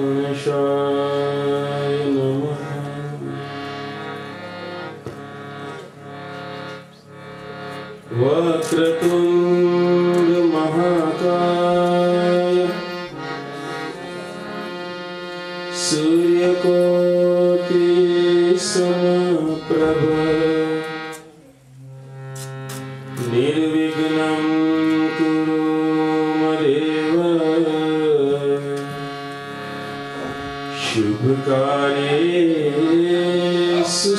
गणेशाय नमः। वक्रतुंड महाकाय सूर्यकोटि समप्रभ निर्विघ्नं कुरु मदेव शुभकार्येषु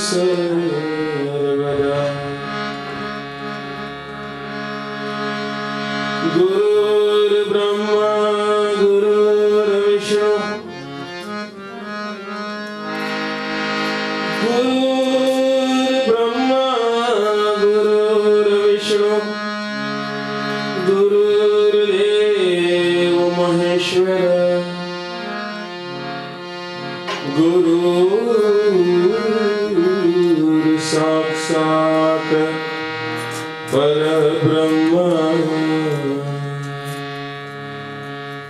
सर्वदा। गुरुर्ब्रह्मा गुरुर्विष्णु गुरुर्ब्रह्मा गुरुर्विष्णु गुरुर्देव महेश्वर गुरु साक्षात् परब्रह्म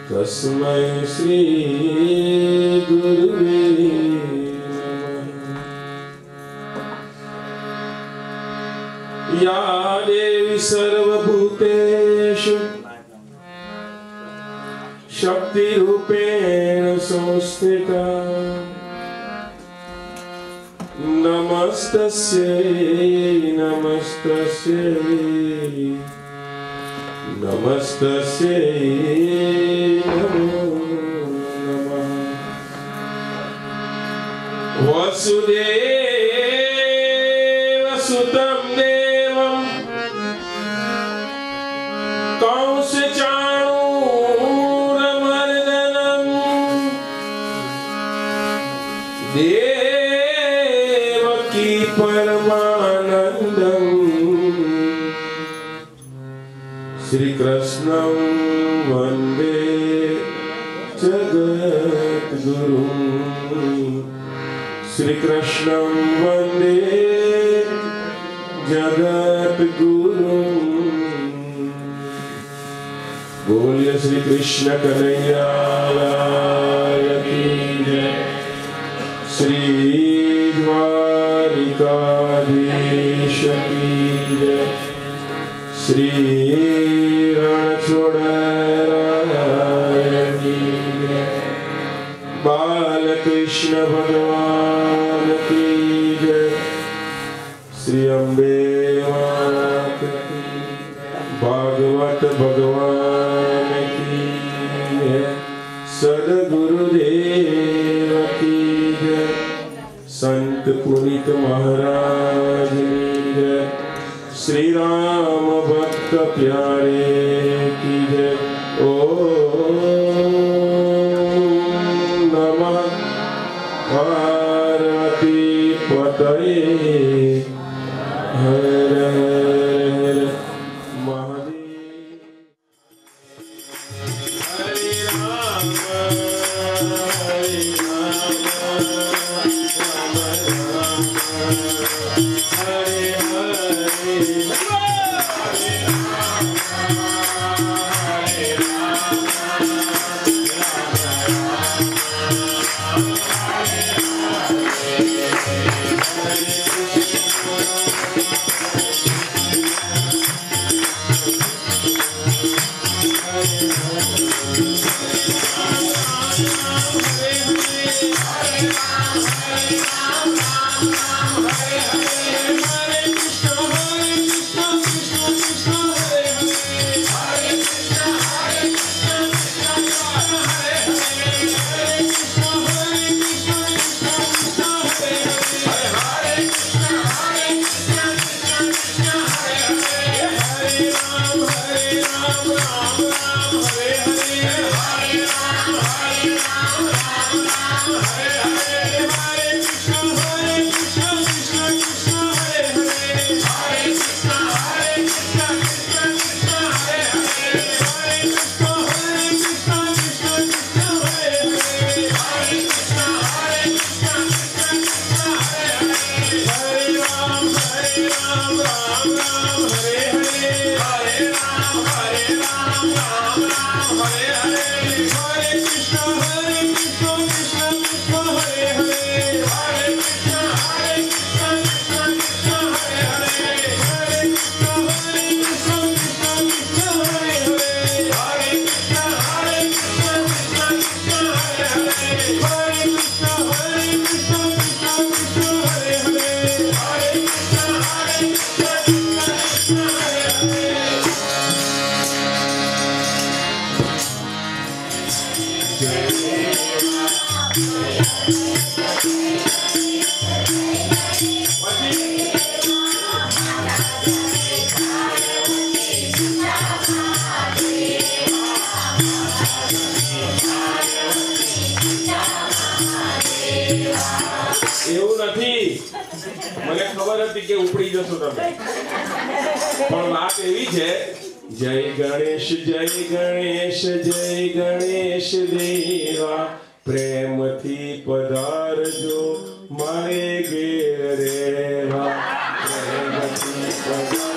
तस्मै श्री गुरुवे नमः। या देवी सर्वभूतेषु शक्तिरूपेण संस्थिता नमस्तस्यै नमस्तस्यै नमस्तस्यै नमो नमः। वसुदेवसुतं देवं कंसचाणूरमर्दनं देवकी परमानन्दं श्रीकृष्णं वन्दे जगद्गुरुं श्रीकृष्णं वन्दे जगद्गुरुं। बोलिए श्री कृष्ण कन्हैया लाल की जय। श्री द्वारिकाधीश की जय। श्री रणछोड़राय की जय। बालकृष्ण भगवान की जय। श्री अम्बे माता की। भागवत भगवान की जय। सद्गुरुदेव की जय। संत पुनीत महाराज की जय। श्री राम भक्त प्यारे की जय। ओम नमः पार्वती पतये हर हर महादेव। हरे राम हरे Hare Krishna, Hare Krishna, એવું નથી, મને ખબર હતી કે ઉપડી જશો તમે, પણ વાત એવી છે, જય ગણેશ જય ગણેશ જય ગણેશ દેવા, પ્રેમથી પધારજો મારે ઘેર રેવા, પ્રેમથી પધારજો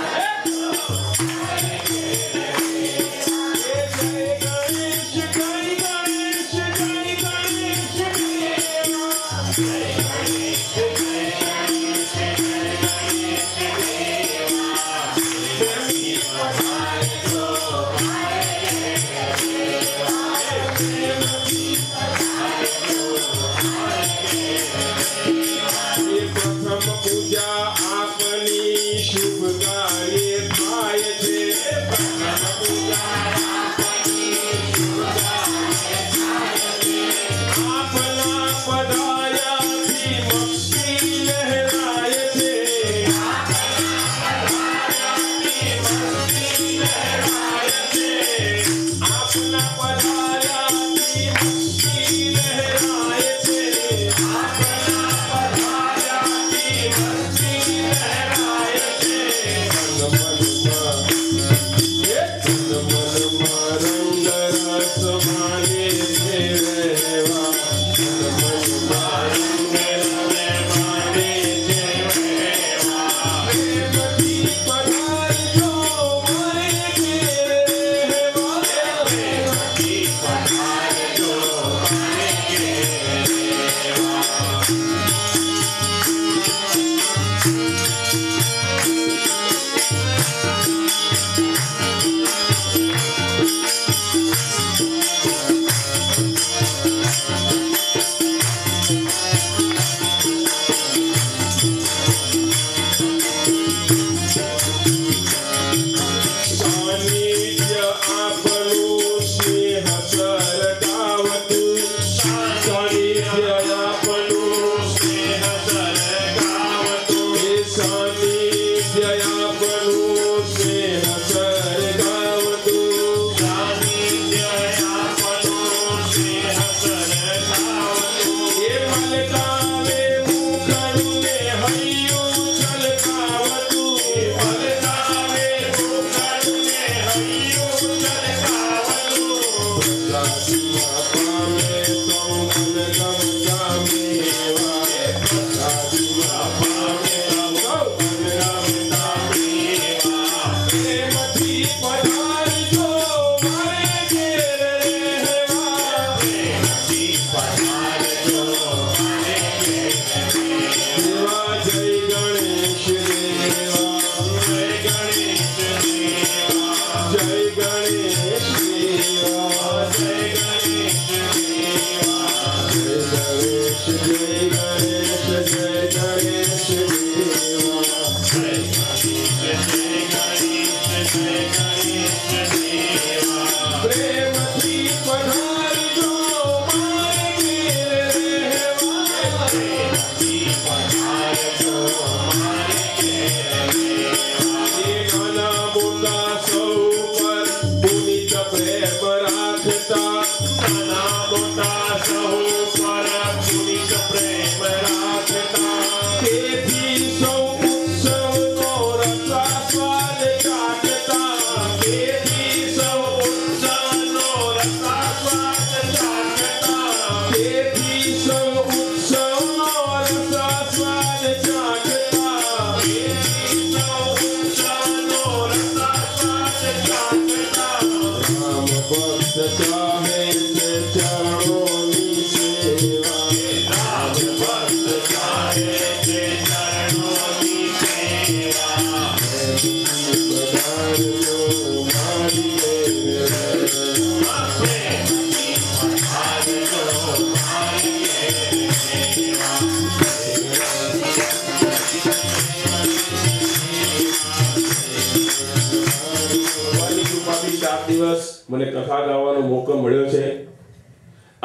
મને કથા ગાવાનો મોકો મળ્યો છે.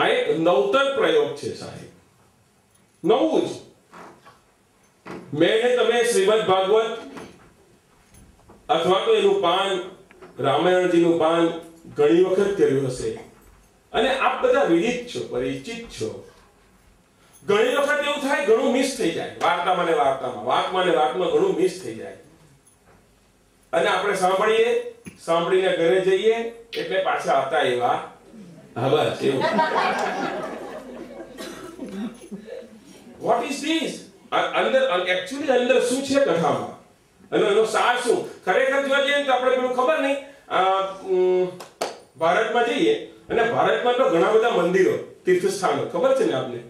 આ એક નવતર પ્રયોગ છે સાહેબ, નવું જ. મેં તમે શ્રીમદ ભાગવત અથવા તો એનું પાન, રામાયણજીનું પાન ઘણી વખત કર્યું હશે અને આપ બધા વિદિત છો, પરિચિત છો. ઘણી વખત એવું થાય ઘણું મિસ થઈ જાય, વાર્તામાં ને વાતમાં ઘણું મિસ થઈ જાય અને આપણે સાંભળીને ઘરે જઈએ એટલે પાછા હતા એવા બસ એવું. What is this? એકચ્યુઅલી અંદર શું છે કથામાં અને એનો સાર શું? ખરેખર જોવા જઈએ તો આપણે પેલું ખબર નહીં, ભારતમાં જઈએ અને ભારતમાં તો ઘણા બધા મંદિરો, તીર્થસ્થાનો ખબર છે ને આપને,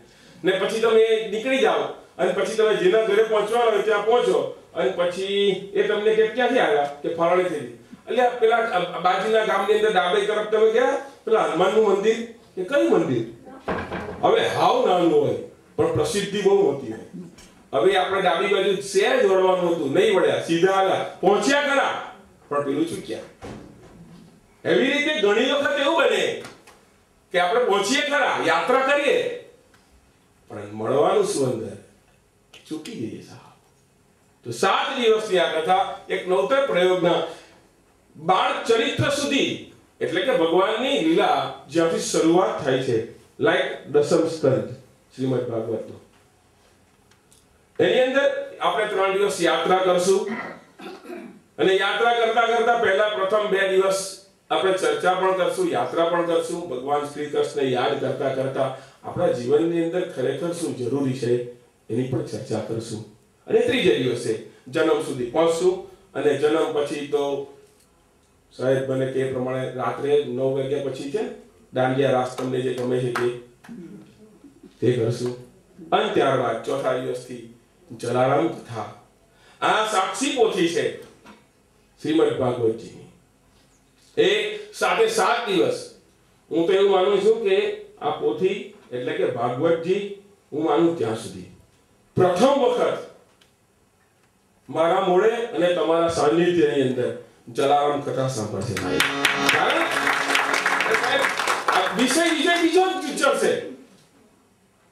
ને પછી તમે નીકળી જાઓ અને પછી તમે જેના ઘરે પહોંચવાના હોય ત્યાં પહોંચો અને પછી એ તમને કે ક્યાંથી આવ્યા કે ફલાણીથી, એટલે પેલા બાજુના ગામની અંદર ડાબે તરફ તમે ગયા પેલા હનુમાનનું મંદિર, એ કયું મંદિર? હવે હાવ નાનું હોય પણ પ્રસિદ્ધિ બહુ મોટી હોય. હવે આપણે ડાબી બાજુ સહેજ વળવાનું હતું, નહીં વળ્યા, સીધા આવ્યા, પહોંચ્યા ખરા પણ પેલું ચૂક્યા. એવી રીતે ઘણી વખત એવું બને કે આપણે પહોંચીએ ખરા, યાત્રા કરીએ પણ મળવાનું શું અંદર ચૂકી જઈએ સાહેબ. તો 7 દિવસની આ કથા એક નવતર પ્રયોગના બાળ ચરિત્ર સુધી, એટલે કે ભગવાનની લીલા જ્યાંથી શરૂઆત થાય છે, લાઈક દસમ સ્કંદ શ્રીમદ ભાગવતનો, એની અંદર આપણે 3 દિવસ યાત્રા કરશું અને યાત્રા કરતા કરતા પહેલા પ્રથમ 2 દિવસ આપણે ચર્ચા પણ કરશું, યાત્રા પણ કરશું, ભગવાન શ્રી કૃષ્ણને યાદ કરતા કરતા આપણા જીવનની અંદર ખરેખર શું જરૂરી છે એની પણ ચર્ચા કરશું અને ત્રીજે દિવસે જન્મ સુધી પહોંચશું અને જન્મ પછી તો સાહેબ બને કે પ્રમાણે રાત્રે 9 વાગ્યા પછી છે દાંડિયા રાસ તમને જે ગમે છે તે કરશું અને ત્યારબાદ ચોથા દિવસથી જલારામ કથા. આ સાક્ષી પોથી છે શ્રીમદ ભાગવતજીની. એ 7 દિવસ હું તો એવું માનું છું કે આ પોથી એટલે કે ભાગવતજી હું માનું ત્યાં સુધી પ્રથમ વખત મારા મોડે અને તમારા સાનિધ્યની અંદર જલારામ કથા સાંભળશે. વિષય બીજો જ ચર્ચે.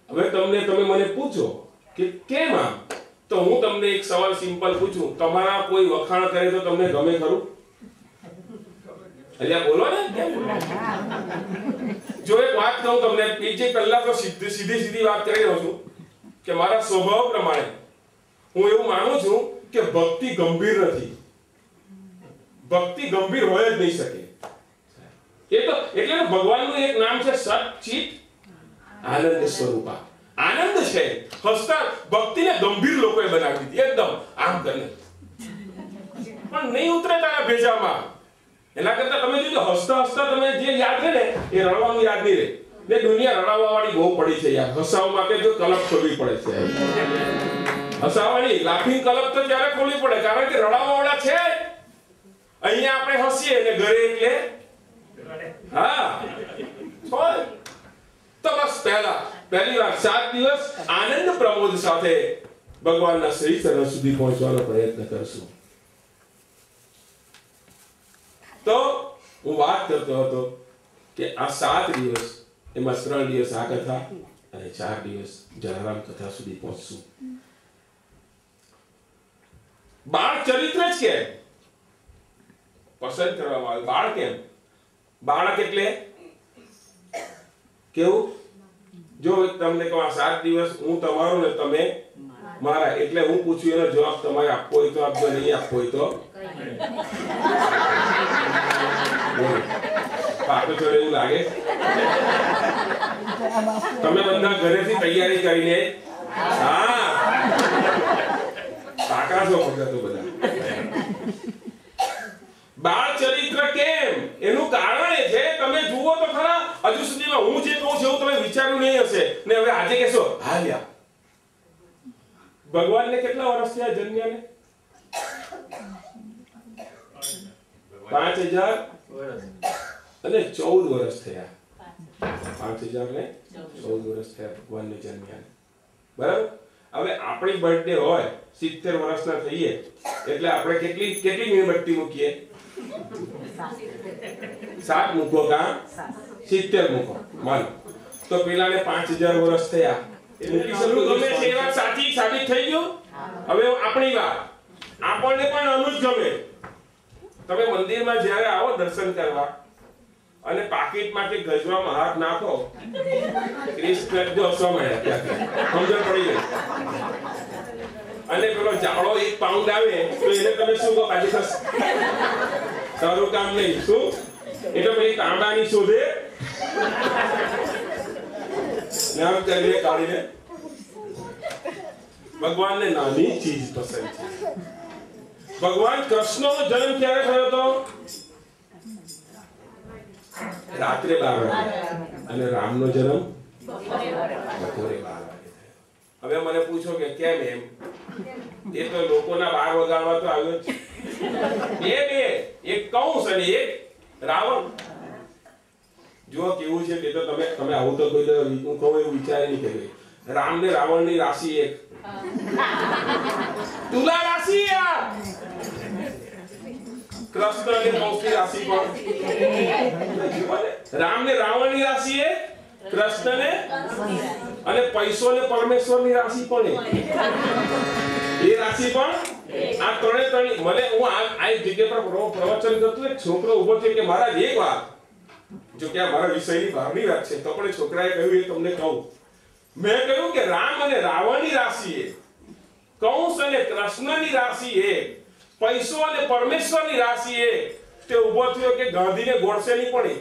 હવે તમે મને પૂછો કે કેમ આમ, તો હું તમને એક સવાલ સિમ્પલ પૂછું, તમારા કોઈ વખાણ કરે તો તમને ગમે ખરું? અલ્યા બોલો ને. જો એક વાત કહું તમને, બીજે પહેલા તો સીધી વાત કરી રહ્યો છું કે મારા સ્વભાવ પ્રમાણે હું એવું માનું છું કે ભક્તિ ગંભીર નથી. ભક્તિ ગંભીર હોય જ નહીં શકે. એ તો એટલે ભગવાનનું એક નામ છે સત ચિત આનંદ સ્વરૂપા. આનંદ છે, હસતા. ભક્તિને ગંભીર લોકોએ બનાવી દીધી એકદમ આમ કરીને, પણ નહીં ઉતરે તારા ભેજામાં. એના કરતા તમે જો હસતા તમે જે યાદ રહે ને એ રડવાનું યાદ નહીં રહે. ને દુનિયા રડાવવા વાળી બહુ પડી છે યાર. હસાવવા માટે જો કલપ ખોલવી પડે છે. હસાવવાની લાફિંગ કલપ તો ત્યારે ખોલવી પડે કારણ કે રડાવવા વાળા છે. અહીંયા આપણે હસીએ ને ઘરે એટલે હા તો બસ પહેલી વાર 7 દિવસ આનંદ પ્રમોદ સાથે ભગવાનના શ્રી ચરણ સુધી પહોંચવાનો પ્રયત્ન કરશું. તો હું વાત કરતો હતો કે આ 7 દિવસ એમાં 3 દિવસ આ કથા અને 4 દિવસ જલારામ કથા સુધી પહોંચશું. બાળ ચરિત્ર જ કેમ પસંદ કરવામાં આવે? બાળ કેમ? બાળક એટલે કેવું? જો તમને કહું આ 7 દિવસ હું તમારો ને તમે મારા, એટલે હું પૂછું એનો જવાબ તમારે આપવો હોય તો આપજો, નહીં આપવો હોય તો પાછો ચડે એવું લાગે. તમે બધા ઘરેથી તૈયારી કરીને હા પાકા છો તો બધા. બાળ ચરિત્ર કેમ? એનું કારણ એ છે, તમે જુઓ તો ખરા, હજુ સુધીમાં હું જે કહું છું એવું તમે વિચાર્યું નહીં હશે ને હવે આજે કહેશો હા લ્યા ભગવાનને કેટલા વર્ષ થયા જન્મ્યાને? 5000 અને 14 વર્ષ થયા. 5000 ને 14 વર્ષ થયા ભગવાનને જન્મ્યા. બરાબર. હવે આપણી બર્થડે હોય 70 વર્ષના થઈએ એટલે આપણે કેટલી મીણબત્તી મૂકીએ? 7 મૂકો કા 70 મૂકો માનો. તો પેલાને 5000 વર્ષ થયા. એ મૂકી શકું ગમે છે એ વાત સાચી સાબિત થઈ ગયું. હવે આપણી વાત આપણને પણ અનુજ ગમે. તમે મંદિરમાં જ્યારે આવો દર્શન કરવા અને પાકીટમાંથી ગજવામાં હાથ નાખો, ક્રિસ્પ જો સમય સમજણ પડી ગઈ. અને પેલો જાળો 1 પાઉન્ડ આવે તો એને તમે શું કહો? પાછી સારું કામ નહીં. શું એટલે પેલી તાંબાની શોધે નામ કરીને કાઢીને. ભગવાનને નાની ચીજ પસંદ છે. ભગવાન કૃષ્ણનો જન્મ ક્યારે થયો હતો? રાત્રે 12 વાગે. અને રામનો જન્મ બપોરે 12 વાગે. હવે મને પૂછો કે કેમ એમ? એ તો લોકોના 12 વગાડવા તો આવ્યો છે. બે એક કંસ અને એક રાવણ. જો કેવું છે તે તો તમે આવું તો કોઈ હું કહું એવું વિચારી નહીં કે રામ ને રાવણ ની રાશિ એક. તુલા રાશિ યાર. કૃષ્ણ અને કંસની રાશિ પણ. રામ ને રાવણ ની રાશિ એક, કૃષ્ણ ને અને પૈસો ને પરમેશ્વર ની રાશિ પણ એ રાશિ પણ. આ ત્રણે મને હું આ જગ્યા પર પ્રવચન કરતો એક છોકરો ઉભો છે કે મહારાજ એક વાત, જો કે આ મારા વિષયની બહારની વાત છે તો પણ છોકરાએ કહ્યું એ તમને કહું. મેં કહ્યું કે રામ અને રાવણની રાશિ એક, કંસ અને કૃષ્ણની રાશિ એક, પૈસો અને પરમેશ્વરની રાશિ એક. તે ઉભો થયો કે ગાંધીને ગોડસેની પણ એક.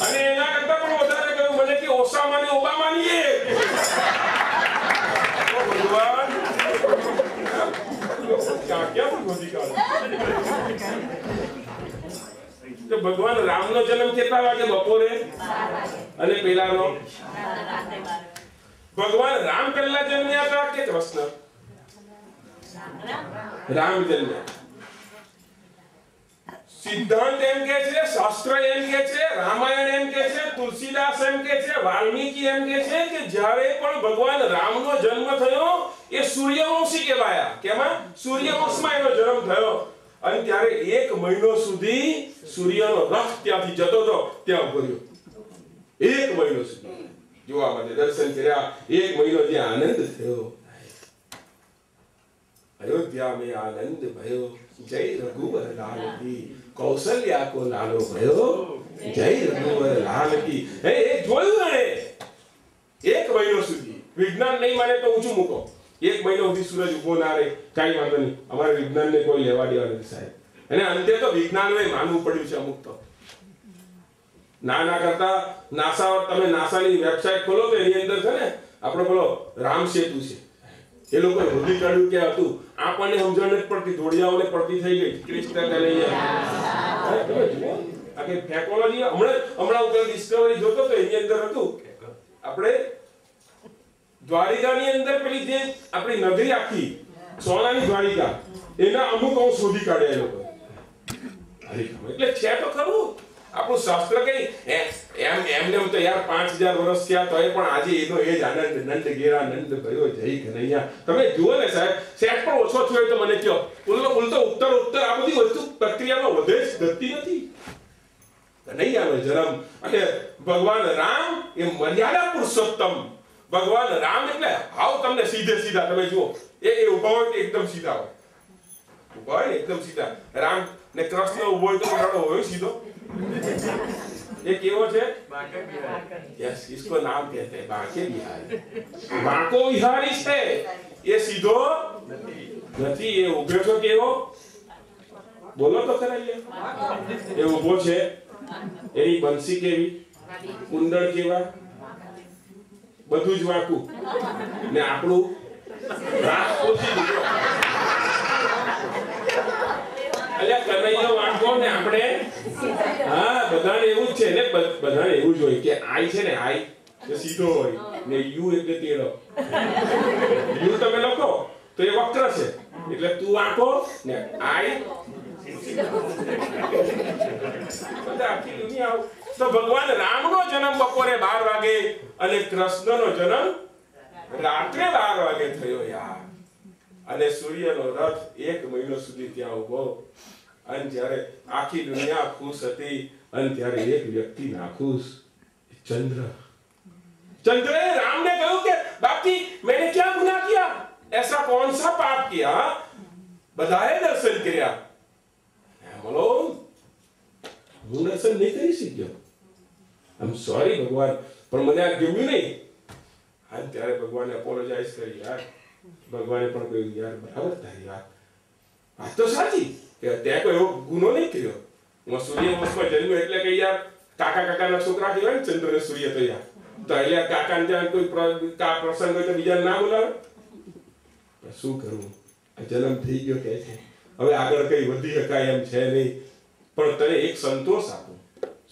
અને એના કરતા પણ વધારે કહ્યું મને કે ઓસામા અને ઓબામાની એક. ભગવાન ક્યાં પણ ગોદી કાઢે. તો ભગવાન રામનો જન્મ કેટલા વાગે? બપોરે. અને પેલાનો ભગવાન રામ પહેલા જન્મ્યા હતા કે કૃષ્ણ? રામ જન્મ્યા. સિદ્ધાંત એમ કે છે, શાસ્ત્ર એમ કે છે, રામાયણ એમ કે છે, તુલસીદાસ એમ કે છે, વાલ્મીકી એમ કે છે કે જ્યારે પણ ભગવાન રામનો જન્મ થયો એ સૂર્યવંશી કહેવાયા. કેમાં? સૂર્યવંશમાં એનો જન્મ થયો. અને ત્યારે 1 મહિનો સુધી સૂર્યનો રથ ત્યાંથી જતો હતો ત્યાં ઉભો રહ્યો. 1 મહિનો સુધી જોવા માટે દર્શન કર્યા. 1 મહિનો જે આનંદ થયો. અયોધ્યા में आनंद भयो, जय रघुवर लाल की. कौशल्या को लालो भयो, जय रघुवर लाल की. એ જોયું ને 1 મહિનો સુધી. વિજ્ઞાન નહીં માને તો ઊંચું મૂકો. 1 મહિનો સુધી સૂરજ ઉભો ના રહે કઈ વાંધો નહીં. અમારે વિજ્ઞાનને કોઈ લેવા દેવા નથી સાહેબ. અને અંતે તો વિજ્ઞાનને માનવું પડ્યું છે અમુક તો. ના કરતા નાસા, તમે નાસાની વેબસાઇટ ખોલો તો એની અંદર છે ને આપણો પેલો રામ સેતુ છે. એ લોકો શોધી કાઢ્યું કે હતું. આપણને સમજણ જ પડતી, ધોળિયાઓને પડતી થઈ ગઈ. ક્રિસ્ટલ આખી ટેકનોલોજી હમણાં ઉપર ડિસ્કવરી જોતો તો એની અંદર હતું આપણે દ્વારિકાની અંદર પેલી જે આપણી નગરી આખી સોનાની દ્વારિકા એના અમુક અંશ શોધી કાઢ્યા એ લોકો. એટલે છે તો ખરું આપણું શાસ્ત્ર કઈ એમને તો યાર 5000 વર્ષ થયા તો પણ આજે એનો એ જ આનંદ. નંદ ઘેરા નંદ ભયો જય કનૈયા. તમે જુઓ ને સાહેબ, સેટ પણ ઓછો થયો તો મને કહો. ઉલટો ઉત્તર આ બધી વસ્તુ પ્રક્રિયામાં વધે જ ગતિ નથી. કનૈયાનો જન્મ. અને ભગવાન રામ એ મર્યાદા પુરુષોત્તમ. ભગવાન રામ એટલે હાવ તમને સીધા તમે જુઓ એ ઉભા હોય તો એકદમ સીધા હોય. ઉભા હોય એકદમ સીધા. રામ ને કૃષ્ણ ઉભો હોય તો હોય સીધો. ये केवो छे यस इसको नाम कहते हैं बांके बिहारी. बांको बिहारी छे ये सीधो નથી. એ ઉભો છો કેવો? બોલો તો ખરા. એ ઉભો છે એની બંસી કેવી, કુંડળ કેવા, બધું જ વાંકું. ને આપણું રાત ઓછી દીધો. અલ્યા કનૈયો વાંકો ને આપણે હા બધાને એવું જ છે ને. બધાને એવું જ હોય કે આઈ છે ને આઈ એ સીધો હોય ને યુ એટલે તેડો. યુ તમે લખો તો એ વક્ર છે એટલે તું વાંકો ને આઈ બધા આખી દુનિયા. તો ભગવાન રામનો જન્મ બપોરે 12 વાગે અને કૃષ્ણનો જન્મ રાત્રે 12 વાગે થયો યાર. અને સૂર્યનો રથ 1 મહિનો સુધી ત્યાં ઉભો. અને જ્યારે આખી દુનિયા ખુશ હતી અને ત્યારે એક વ્યક્તિ નાખુશ. चंद्र चंद्र ने राम ने कहा कि बाप जी मैंने क्या गुनाह किया, ऐसा कौन सा पाप किया, बधाए दर्शन किया। बोलो હું દર્શન નહીં કરી શક્યો, આઈ એમ સોરી ભગવાન, પણ મને આ ગમ્યું નહીં। હા ત્યારે ભગવાને એપોલોજાઇઝ કરી, યાર ભગવાને પણ કહ્યું યાર બરાબર તારી વાત તો સાચી કે તે કોઈ એવો ગુનો નહીં કર્યો, હું સૂર્યવંશમાં જન્મ્યો એટલે કે યાર કાકાના છોકરા કહેવાય ને ચંદ્ર ને સૂર્ય, તો યાર તો એટલે કાકાને ત્યાં કોઈ પ્રસંગ હોય તો બીજા ના બોલાવે, શું કરવું, આ જન્મ થઈ ગયો કે છે, હવે આગળ કઈ વધી શકાય એમ છે નહીં, પણ તને એક સંતોષ આપું,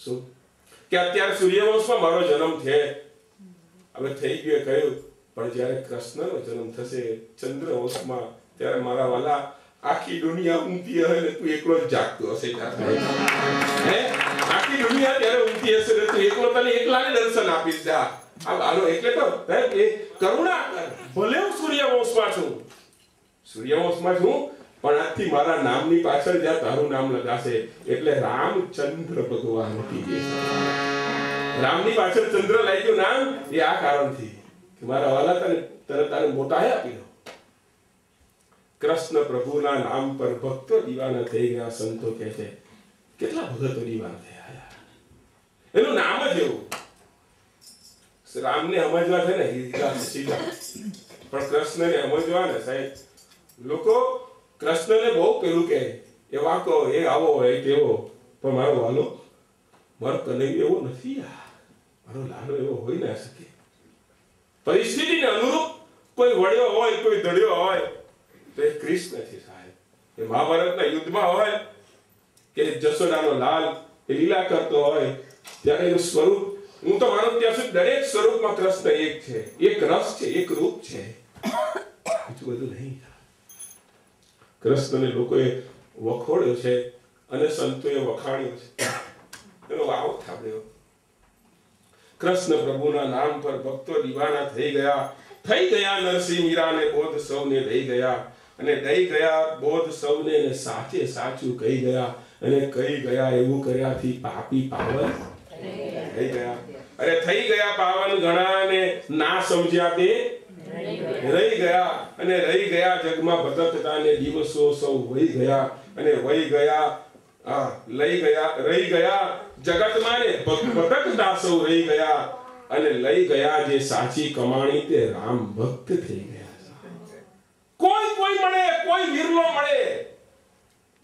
શું કે અત્યારે સૂર્યવંશમાં મારો જન્મ છે, હવે થઈ ગયો કહ્યું, પણ જ્યારે કૃષ્ણનો જન્મ થશે ચંદ્રવંશમાં ત્યારે મારા વાલા આખી દુનિયા ઊંઘી હશે ને તું એકલો જ જાગતો હશે, હે આખી દુનિયા ત્યારે ઊંઘી હશે ને તું એકલો, તને એકલાને દર્શન આપીશ જા આનો, એટલે તો એ કરુણા કર, ભલે હું સૂર્યવંશમાં છું પણ આજથી મારા નામની પાછળ જ્યાં તારું નામ લગાશે એટલે રામચંદ્ર ભગવાન હતી, રામની પાછળ ચંદ્ર લાગ્યું નામ એ આ કારણથી કે મારા વાલા તને મોટાએ આપી દો। કૃષ્ણ પ્રભુના નામ પર ભક્તો દીવાના થઈ ગયા, સંતો કહે છે કેટલા ભક્તો દીવાના થયા યાર, એનું નામ જ એવું, રામને સમજવા છે ને સીધા, પણ કૃષ્ણને સમજવા ને સાહેબ લોકો કૃષ્ણને બહુ પેલું કહે એ વાકો એ આવો હોય તેવો, પણ મારો વાલો મારો કનૈયો એવો નથી યાર, મારો લાલો એવો હોઈ ના શકે, પરિસ્થિતિને અનુરૂપ કોઈ વળ્યો હોય કોઈ દળ્યો હોય તો એ કૃષ્ણ છે સાહેબ, એ મહાભારતના યુદ્ધમાં હોય કે જશોદાનો લાલ એ લીલા કરતો હોય ત્યારે એનું સ્વરૂપ, હું તો માનું ત્યાં સુધી દરેક સ્વરૂપમાં કૃષ્ણ એક છે, એક રસ છે, એક રૂપ છે, બીજું બધું નહીં। કૃષ્ણને લોકોએ વખોડ્યો છે અને સંતોએ વખાણ્યો છે, એનો વાવ થાબ્યો। કૃષ્ણ પ્રભુના નામ પર ભક્તો દીવાના થઈ ગયા નરસિંહ મીરાને બોધ સૌને લઈ ગયા, અને લઈ ગયા બોધ સૌને ને સાચે સાચું કહી ગયા, અને કહી ગયા એવું કર્યાથી પાપી પાવન થઈ ગયા, અરે થઈ ગયા પાવન ઘણાને ના સમજ્યા તે રહી ગયા, અને રહી ગયા જગમાં ભટકતા ને દિવસો સૌ વહી ગયા, અને વહી ગયા લઈ ગયા રહી ગયા જગતમાં ને ભટકતા સૌ રહી ગયા, અને લઈ ગયા જે સાચી કમાણી તે રામ ભક્ત થઈ ગયા। કોઈ મળે, કોઈ વિરલો મળે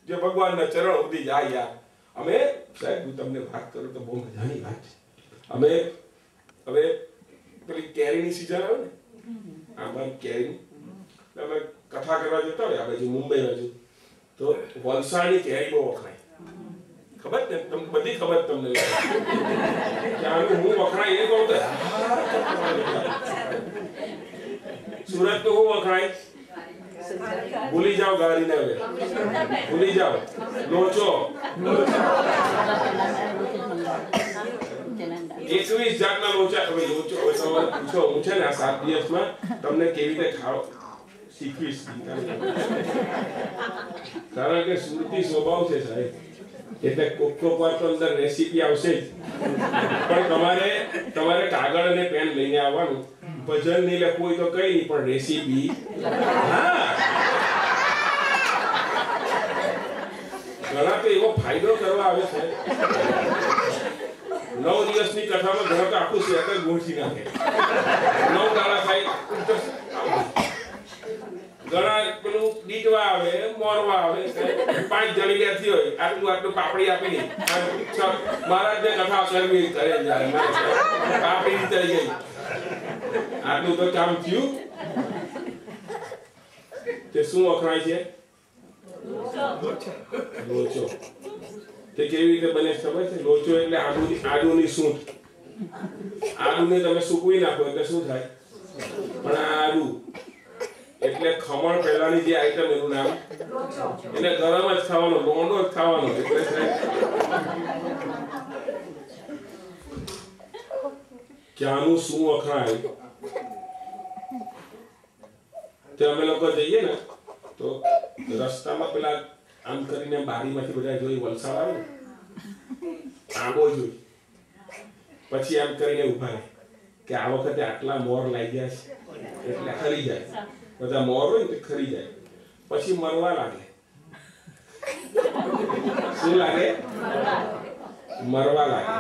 જે ભગવાનના ચરણ સુધી જાય યાર। અમે સાહેબ હું તમને વાત કરું તો બહુ મજાની વાત છે, અમે હવે પેલી કેરીની સીઝન આવે ને આમાં કેરી અમે કથા કરવા જતા હોય આ બાજુ મુંબઈ બાજુ, તો વલસાડની કેરી બહુ વખણાય, ખબર ને તમને બધી ખબર, તમને ત્યાં હું વખણાય એ કહું તો સુરત નું હું વખણાય ભૂલી જાઓ, ગાડી ને હવે ભૂલી જાઓ, લોચો 21 જાતના લોચા, હવે લોચો સવાલ પૂછો, હું છે ને આ 7 દિવસમાં તમને કેવી રીતે ખાવ શીખવીશ, કારણ કે સુરતી સ્વભાવ છે સાહેબ, એટલે કોક વાર તો અંદર રેસીપી આવશે જ, પણ તમારે કાગળ અને પેન લઈને આવવાનું, ભજન નહીં લખવું હોય તો કઈ નહીં, પણ રેસીપી ઘણા તો એવો ફાયદો કરવા આવે છે, 9 દિવસની કથામાં ઘણા તો આખું સ્વેટર ગૂંથી નાખે, 9 દાડા થાય, ઘણા પેલું દીટવા આવે, મોરવા આવે, 5 જણી બેઠી હોય, આટલું પાપડી આપી દે, મહારાજને કથા કરવી કરે જાય, પાપડી થઈ ગઈ, આટલું તો કામ થયું, તે શું વખણાય છે? લોચો। તે કેવી રીતે બને ખબર છે? લોચો એટલે આદુની સૂંઠ, આદુને તમે સૂકવી નાખો એટલે શું થાય, પણ આ આદુ એટલે ખમણ પહેલાની જે આઈટમ એનું નામ, એને ગરમ જ ખાવાનો, લોંડો જ ખાવાનો, એટલે ક્યાંનું શું વખણાય, તે અમે લોકો જઈએ ને તો રસ્તામાં પેલા આમ કરીને બારીમાંથી બધા જોઈ, વલસાડ આવે ને આંબો જોઈ, પછી એમ કરીને ઊભા રહે કે આ વખતે આટલા મોર લાગી ગયા છે એટલે ખરી જાય, બધા મોર હોય ને ખરી જાય. પછી મરવા લાગે. શું લાગે? મરવા લાગે.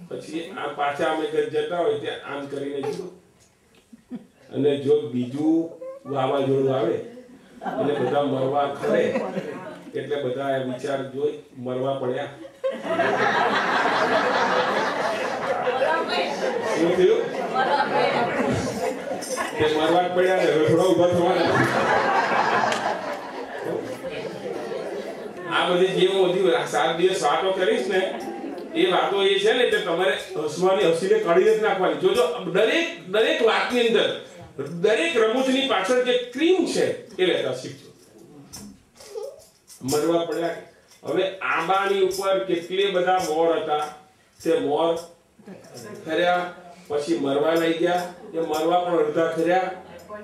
પછી આ પાછા અમે જતા હોય ત્યાં આમ કરીને જો, અને જો બીજું વાવાઝોડું આવે અને બધા મરવા ખરે એટલે બધા વિચાર જોઈ મરવા પડ્યા. શું થયું? કે મરવા પડ્યા ને રખડો ઉભા થવાના. આ બધી જે હું બધી 7 દિવસ વાતો કરીશ ને એ વાતો એ છે ને કે તમારે હસવાની હસીને કાઢીને જ નાખવાની. જોજો દરેક વાતની અંદર દરેક રમૂજની પાછળ જે ક્રીમ છે એ લેતા શીખજો. મરવા પડ્યા. હવે આંબાની ઉપર કેટલી બધા મોર હતા, તે મોર ખર્યા, પછી મરવા લઈ ગયા, એ મરવા પણ અડધા ખર્યા.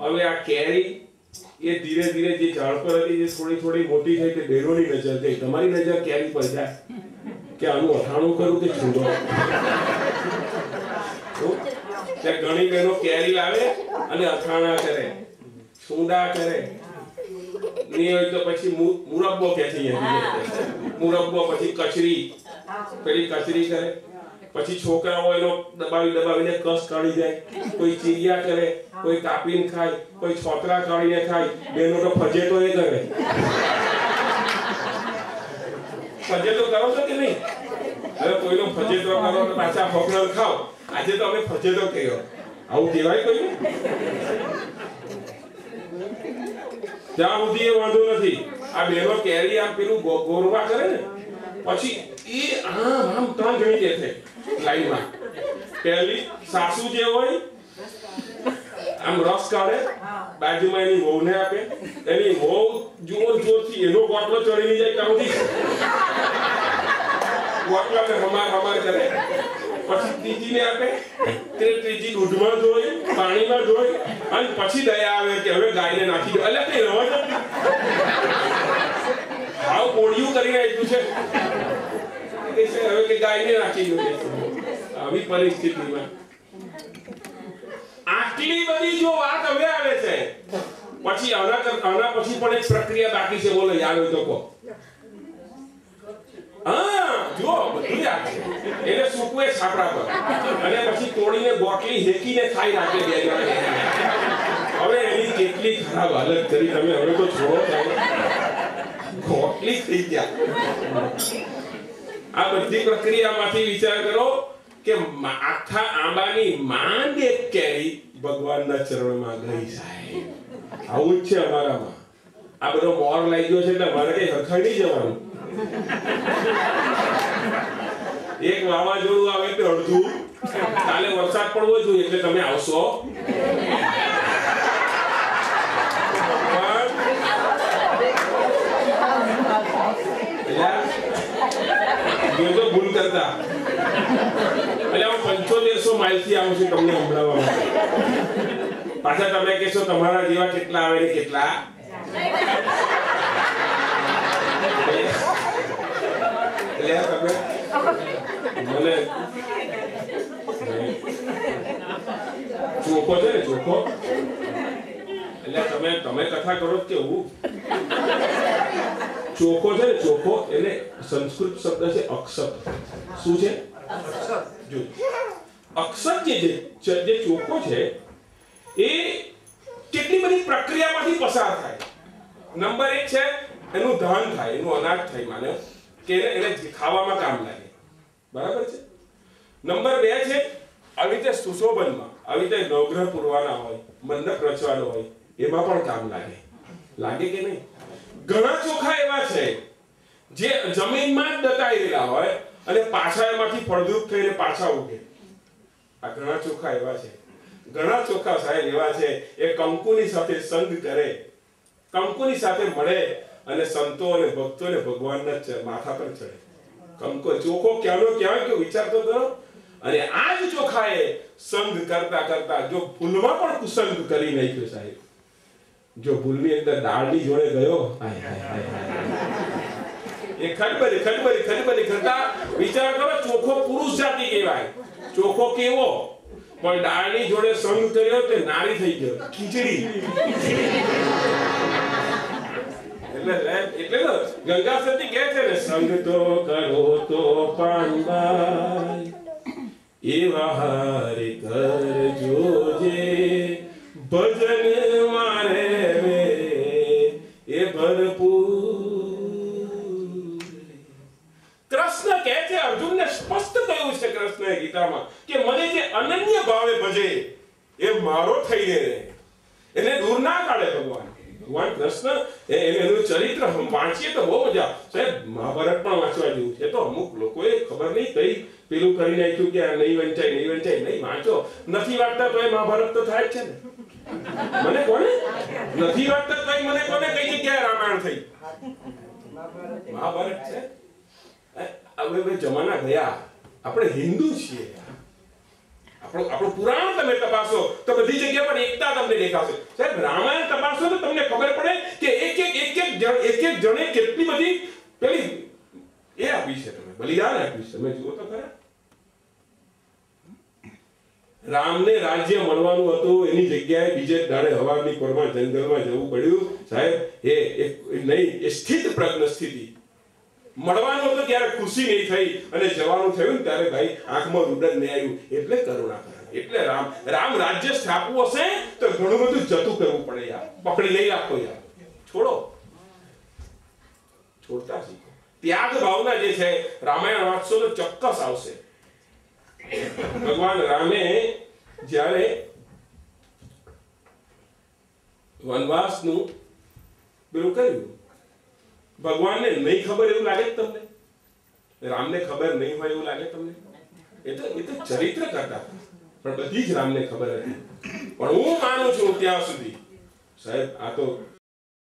હવે આ કેરી એ ધીરે ધીરે જે ઝાડ પર હતી જે થોડી થોડી મોટી થઈ તે બેરોની નજર ગઈ. તમારી નજર કેરી પર જાય કે આનું અથાણું કરું કે છૂંદો. ત્યાં ઘણી બહેનો કેરી લાવે અને અથાણા કરે, છૂંદા કરે, નહીં હોય તો પછી મુરબ્બો કે છે, મુરબ્બો, પછી કચરી, પેલી કચરી કરે. પછી છોકરાઓ એનો દબાવીને કસ કાઢી જાય. કોઈ ચીરિયા કરે, કોઈ કાપીને ખાય, કોઈ છોતરા કાઢીને ખાય. બેનો તો ફજેતો એ કરે. ફજેતો કરો છો કે નહીં? હવે કોઈનો ફજેતો કરો તો પાછા ફોકનલ ખાઓ. આજે તો અમે ફજેતો કર્યો. આવું કહેવાય કોઈને? ત્યાં સુધી એ વાંધો નથી. આ બેનો કેરી આમ પેલું ગોરવા કરે ને પછી એ આમ 3 જણી જે છે લાઈનમાં. પહેલી સાસુ જે હોય આમ રસ કાઢે, બાજુમાં એની વહુને આપે, એની વહુ જોરથી એનો ગોટલો ચડીને જાય ત્યાં સુધી ગોટલાને હમાર કરે. પછી ત્રીજીને આપે, તે ત્રીજી દૂધમાં ધોઈ, પાણીમાં ધોઈ, અને પછી દયા આવે કે હવે ગાયને નાખી દો. એટલે કઈ રવા જ હાવ કોડિયું કરીને આપ્યું છે હવે કે ગાયને નાખી દો. આવી પરિસ્થિતિમાં આટલી બધી જો વાત હવે આવે છે, પછી આના પછી પણ એક પ્રક્રિયા બાકી છે. બોલો યાદ હોય તો કહો. જો બધું યાદ છે. એને સૂકવે છાપરા પર અને પછી તોડીને બોટલી હેકીને ખાઈ નાખે 2 જણા. હવે એની કેટલી ખરાબ હાલત કરી તમે. હવે તો છોડો, બોટલી થઈ ગયા. આ બધી પ્રક્રિયામાંથી વિચાર કરો કે આખા આંબાની માંડ એક કેરી ભગવાનના ચરણમાં ગઈ સાહેબ. આવું જ છે અમારામાં. આ બધો મોર લઈ ગયો છે એટલે મારે કઈ હરખાઈ જવાનું. એક વાવાઝોડું આવે તો અડધું, કાલે વરસાદ પડવો જોઈએ એટલે તમે આવશો. જો ભૂલ કરતા એટલે હું 7500 માઇલથી આવું છું તમને સંભળાવવા માટે. પાછા તમે કહેશો તમારા જેવા કેટલા આવે ને કેટલા. મને ચોખ્ખો છે ને, ચોખ્ખો એટલે તમે કથા કરો કેવું. ચોખ્ખો છે ને, ચોખ્ખો એટલે સંસ્કૃત શબ્દ છે અક્ષત. શું છે? જો અક્ષત જે ચોખ્ખો છે એ કેટલી બધી પ્રક્રિયામાંથી પસાર થાય. નંબર 1 છે એનું ધાન થાય, એનું અનાજ થાય, માને કે એને ખાવામાં કામ લાગે. બરાબર છે. નંબર 2 છે આવી રીતે સુશોભનમાં, આવી રીતે નવગ્રહ પૂરવાના હોય, મંડપ રચવાનો હોય, એમાં પણ કામ લાગે. લાગે કે નહીં? ઘણા ચોખા એવા છે જે જમીનમાં જ દટાયેલા હોય અને પાછા એમાંથી ફળદ્રુપ થઈને પાછા ઉગે. આ ઘણા ચોખા એવા છે. ઘણા ચોખા સાહેબ એવા છે એ કંકુની સાથે સંગ કરે, કંકુની સાથે મળે અને સંતો અને ભક્તોને ભગવાનના માથા પર ચડે. કંકો ચોખો ક્યાંનો ક્યાં ગયો વિચાર તો કરો. અને આ જ ચોખાએ સંગ કરતા કરતા જો ભૂલમાં પણ કુસંગ કરી નાખ્યો સાહેબ. જો ભૂલની અંદર દાળની જોડે ગયો, એ ખડબડી કરતા વિચાર કરો, ચોખ્ખો પુરુષ જાતિ કહેવાય, ચોખ્ખો કેવો, પણ દાળની જોડે સંગ કર્યો તે નારી થઈ ગયો, ખીચડી. એટલે તો ગંગા સતી કહે છે ને, સંગ તો કરો તો પાનબાઈ, એવા હારે કરજો જે ભજન મારે વે એ ભરપૂર. કૃષ્ણ કહે છે, અર્જુનને સ્પષ્ટ કહ્યું છે કૃષ્ણએ ગીતામાં કે મને જે અનન્ય ભાવે ભજે એ મારો થઈને રહે, એને દૂર ના કાઢે ભગવાન. ભગવાન કૃષ્ણ એનું ચરિત્ર વાંચીએ તો બહુ મજા. સાહેબ મહાભારત પણ વાંચવા જેવું છે. તો અમુક લોકોએ ખબર નહીં કઈ પેલું કરી નાખ્યું કે આ નહીં વંચાય, નહીં વાંચો. નથી વાંચતા તો એ મહાભારત તો થાય જ છે ને. મને કોને નથી વાંચતા તો મને કોને કઈ જગ્યાએ રામાયણ થઈ, મહાભારત છે. હવે જમાના ગયા, આપણે હિન્દુ છીએ. આપણું પુરાણ તમે તપાસો તો બધી જગ્યા પર એકતા તમને દેખાશે. સાહેબ રામાયણ તપાસો તો તમને ખબર પડે કે એક એક જણે કેટલી બધી પેલી એ આપી છે, તમે બલિદાન આપ્યું છે. તમે જુઓ તો ખરા, રામને રાજ્ય મળવાનું હતું, એની જગ્યાએ બીજે દાડે હવાની પરમાં જંગલમાં જવું પડ્યું. સાહેબ એ નહીં, એ સ્થિત પ્રજ્ઞ સ્થિતિ. મળવાનું હતું ત્યારે ખુશી નહીં થઈ, અને જવાનું થયું ત્યારે ભાઈ આંખમાં રૂડન નહીં આવ્યું, એટલે કરુણા કરે. એટલે રામ રાજ્ય સ્થાપવું હશે તો ઘણું બધું જતું કરવું પડે યાર. પકડી નહીં રાખો યાર, છોડો, છોડતા શીખો. ત્યાગ ભાવના જે છે રામાયણ વાંચશો તો ચોક્કસ આવશે. ભગવાન રામે જ્યારે વનવાસનું પેલું કર્યું, ભગવાનને નહીં ખબર એવું લાગે તમને? રામને ખબર નહીં હોય એવું લાગે તમને? એ તો ચરિત્ર કરતા, પણ બધી જ રામને ખબર હતી. પણ હું માનું છું ત્યાં સુધી સાહેબ આ તો